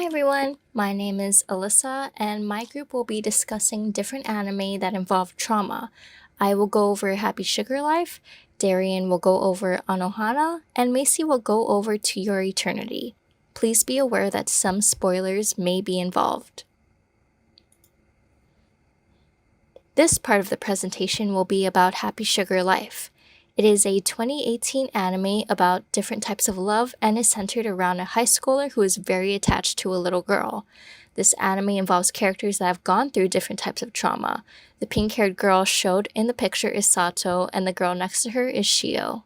Hi everyone, my name is Alyssa, and my group will be discussing different anime that involve trauma. I will go over Happy Sugar Life, Darian will go over Anohana, and Macy will go over To Your Eternity. Please be aware that some spoilers may be involved. This part of the presentation will be about Happy Sugar Life. It is a 2018 anime about different types of love and is centered around a high schooler who is very attached to a little girl. This anime involves characters that have gone through different types of trauma. The pink-haired girl showed in the picture is Sato, and the girl next to her is Shio.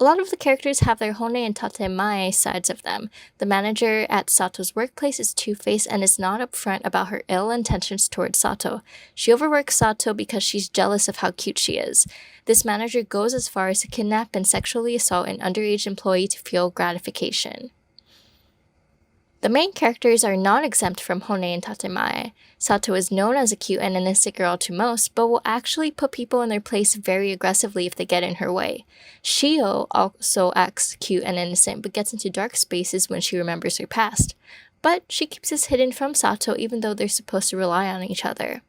A lot of the characters have their Hone and Tatemae sides of them. The manager at Sato's workplace is two-faced and is not upfront about her ill intentions towards Sato. She overworks Sato because she's jealous of how cute she is. This manager goes as far as to kidnap and sexually assault an underage employee to feel gratification. The main characters are not exempt from Hone and Tatemae. Sato is known as a cute and innocent girl to most, but will actually put people in their place very aggressively if they get in her way. Shio also acts cute and innocent, but gets into dark spaces when she remembers her past. But she keeps this hidden from Sato even though they're supposed to rely on each other.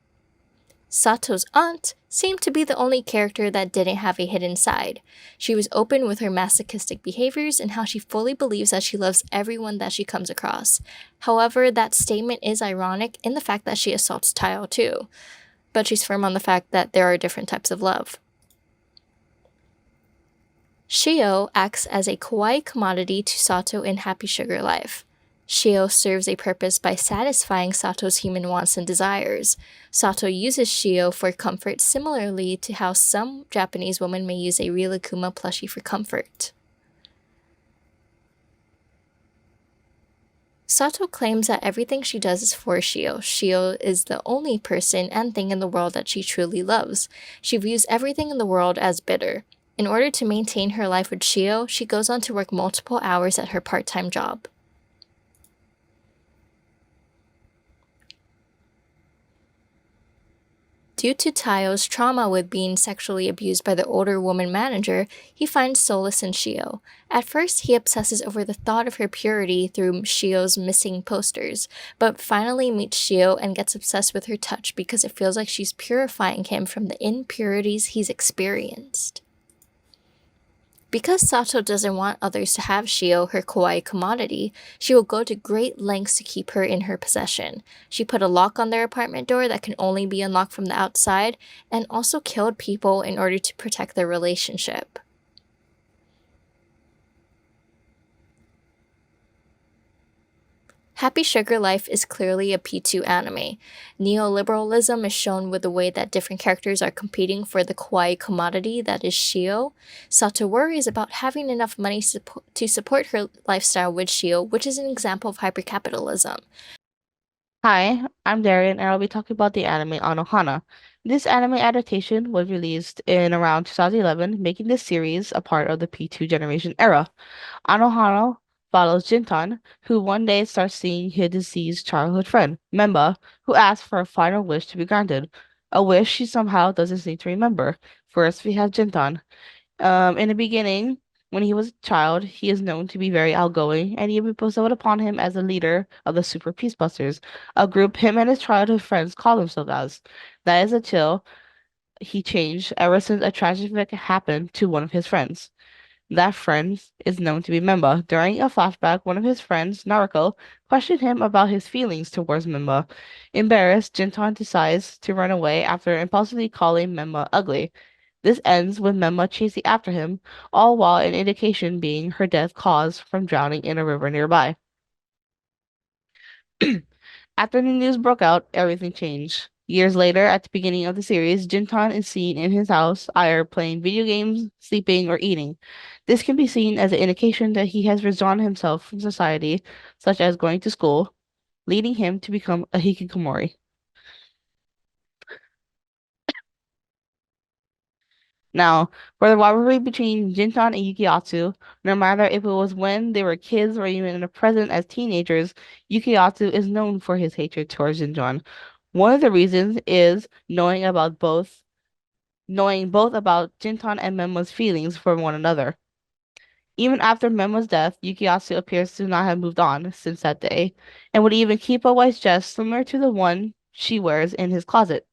Sato's aunt seemed to be the only character that didn't have a hidden side. She was open with her masochistic behaviors and how she fully believes that she loves everyone that she comes across. However, that statement is ironic in the fact that she assaults Tao too, but she's firm on the fact that there are different types of love. Shio acts as a kawaii commodity to Sato in Happy Sugar Life. Shio serves a purpose by satisfying Sato's human wants and desires. Sato uses Shio for comfort similarly to how some Japanese women may use a Rilakuma plushie for comfort. Sato claims that everything she does is for Shio. Shio is the only person and thing in the world that she truly loves. She views everything in the world as bitter. In order to maintain her life with Shio, she goes on to work multiple hours at her part-time job. Due to Tayo's trauma with being sexually abused by the older woman manager, he finds solace in Shio. At first, he obsesses over the thought of her purity through Shio's missing posters, but finally meets Shio and gets obsessed with her touch because it feels like she's purifying him from the impurities he's experienced. Because Sato doesn't want others to have Shio, her kawaii commodity, she will go to great lengths to keep her in her possession. She put a lock on their apartment door that can only be unlocked from the outside, and also killed people in order to protect their relationship. Happy Sugar Life is clearly a P2 anime. Neoliberalism is shown with the way that different characters are competing for the kawaii commodity that is Shio. Sato worries about having enough money to support her lifestyle with Shio, which is an example of hypercapitalism. Hi, I'm Darian, and I'll be talking about the anime Anohana. This anime adaptation was released in around 2011, making this series a part of the P2 generation era. Anohana follows Jintan, who one day starts seeing his deceased childhood friend, Memba, who asks for a final wish to be granted, a wish she somehow doesn't seem to remember. First, we have Jintan. In the beginning, when he was a child, he is known to be very outgoing, and he will be bestowed upon him as the leader of the Super Peacebusters, a group him and his childhood friends call themselves as. That is until he changed ever since a tragic event happened to one of his friends. That friend is known to be Memba. During a flashback, one of his friends, Naruko, questioned him about his feelings towards Memba. Embarrassed, Jintan decides to run away after impulsively calling Memba ugly. This ends with Memma chasing after him, all while an indication being her death caused from drowning in a river nearby. After the news broke out, everything changed. Years later, at the beginning of the series, Jintan is seen in his house, either playing video games, sleeping, or eating. This can be seen as an indication that he has withdrawn himself from society, such as going to school, leading him to become a hikikomori. Now, for the rivalry between Jintan and Yukiatsu, no matter if it was when they were kids or even in the present as teenagers, Yukiatsu is known for his hatred towards Jintan. One of the reasons is knowing both about Jintan and Memma's feelings for one another. Even after Menma's death, Yukiyasu appears to not have moved on since that day, and would even keep a white dress similar to the one she wears in his closet.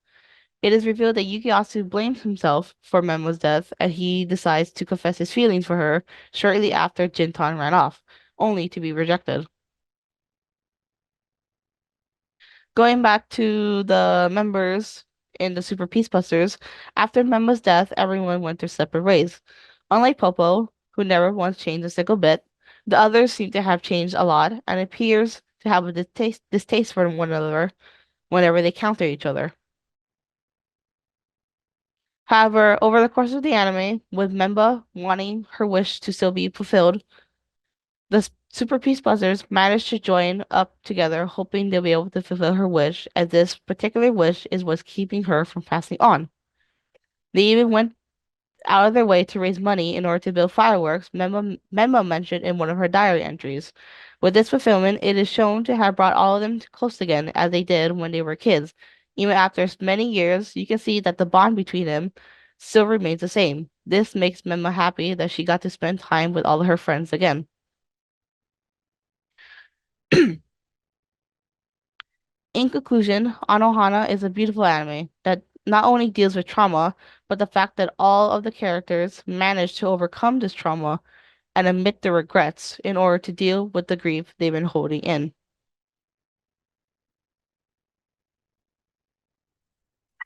It is revealed that Yukiyasu blames himself for Menma's death, and he decides to confess his feelings for her shortly after Jintan ran off, only to be rejected. Going back to the members in the Super Peacebusters, after Memba's death, everyone went their separate ways. Unlike Popo, who never once changed a single bit, the others seem to have changed a lot and appears to have a distaste for one another whenever they counter each other. However, over the course of the anime, with Memba wanting her wish to still be fulfilled, the Super Peace Buzzers managed to join up together, hoping they'll be able to fulfill her wish, as this particular wish is what's keeping her from passing on. They even went out of their way to raise money in order to build fireworks, Memo mentioned in one of her diary entries. With this fulfillment, it is shown to have brought all of them close again, as they did when they were kids. Even after many years, you can see that the bond between them still remains the same. This makes Memo happy that she got to spend time with all of her friends again. In conclusion, Anohana is a beautiful anime that not only deals with trauma, but the fact that all of the characters manage to overcome this trauma and admit their regrets in order to deal with the grief they've been holding in.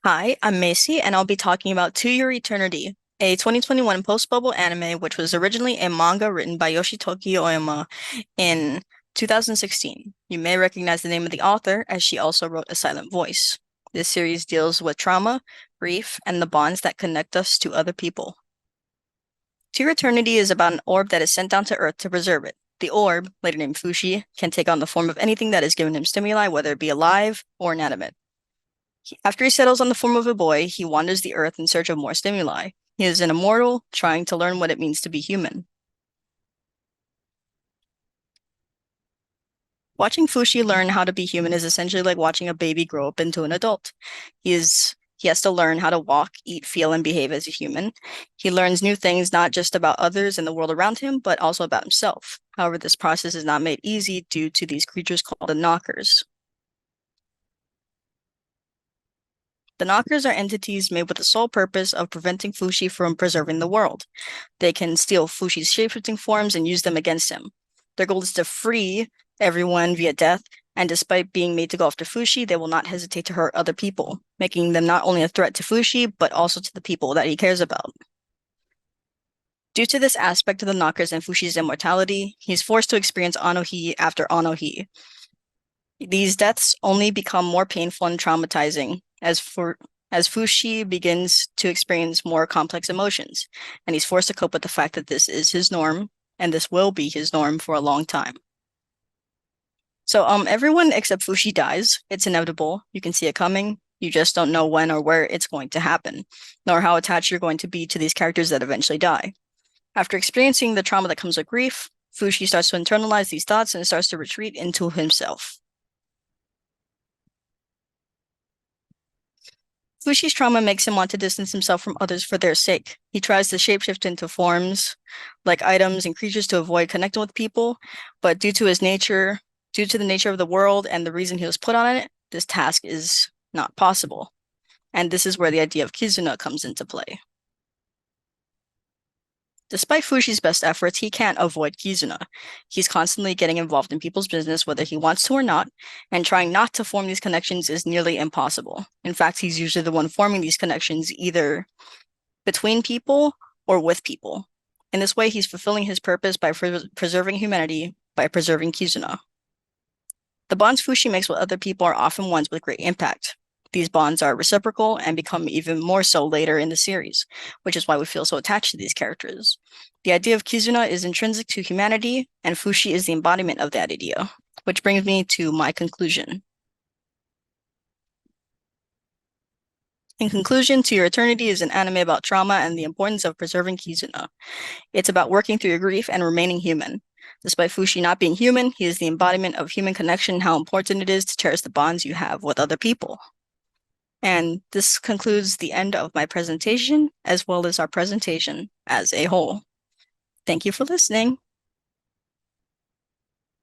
Hi, I'm Macy, and I'll be talking about To Your Eternity, a 2021 post-bubble anime which was originally a manga written by Yoshitoki Oyama in 2016. You may recognize the name of the author as she also wrote A Silent Voice. This series deals with trauma, grief, and the bonds that connect us to other people. To Your Eternity is about an orb that is sent down to Earth to preserve it. The orb, later named Fushi, can take on the form of anything that is given him stimuli, whether it be alive or inanimate. After he settles on the form of a boy, he wanders the earth in search of more stimuli. He is an immortal, trying to learn what it means to be human. Watching Fushi learn how to be human is essentially like watching a baby grow up into an adult. He has to learn how to walk, eat, feel, and behave as a human. He learns new things not just about others and the world around him, but also about himself. However, this process is not made easy due to these creatures called the Knockers. The Knockers are entities made with the sole purpose of preventing Fushi from preserving the world. They can steal Fushi's shapeshifting forms and use them against him. Their goal is to free everyone via death, and despite being made to go after Fushi, they will not hesitate to hurt other people, making them not only a threat to Fushi, but also to the people that he cares about. Due to this aspect of the Knockers and Fushi's immortality, he's forced to experience Anohi after Anohi. These deaths only become more painful and traumatizing as Fushi begins to experience more complex emotions, and he's forced to cope with the fact that this is his norm, and this will be his norm for a long time. So, everyone except Fushi dies. It's inevitable. You can see it coming. You just don't know when or where it's going to happen, nor how attached you're going to be to these characters that eventually die. After experiencing the trauma that comes with grief, Fushi starts to internalize these thoughts and starts to retreat into himself. Fushi's trauma makes him want to distance himself from others for their sake. He tries to shapeshift into forms, like items and creatures, to avoid connecting with people, but due to the nature of the world and the reason he was put on it, this task is not possible. And this is where the idea of Kizuna comes into play. Despite Fushi's best efforts, he can't avoid Kizuna. He's constantly getting involved in people's business, whether he wants to or not, and trying not to form these connections is nearly impossible. In fact, he's usually the one forming these connections either between people or with people. In this way, he's fulfilling his purpose by preserving humanity, by preserving Kizuna. The bonds Fushi makes with other people are often ones with great impact. These bonds are reciprocal and become even more so later in the series, which is why we feel so attached to these characters. The idea of Kizuna is intrinsic to humanity, and Fushi is the embodiment of that idea, which brings me to my conclusion. In conclusion, To Your Eternity is an anime about trauma and the importance of preserving Kizuna. It's about working through your grief and remaining human. Despite Fushi not being human, he is the embodiment of human connection and how important it is to cherish the bonds you have with other people. And this concludes the end of my presentation, as well as our presentation as a whole. Thank you for listening.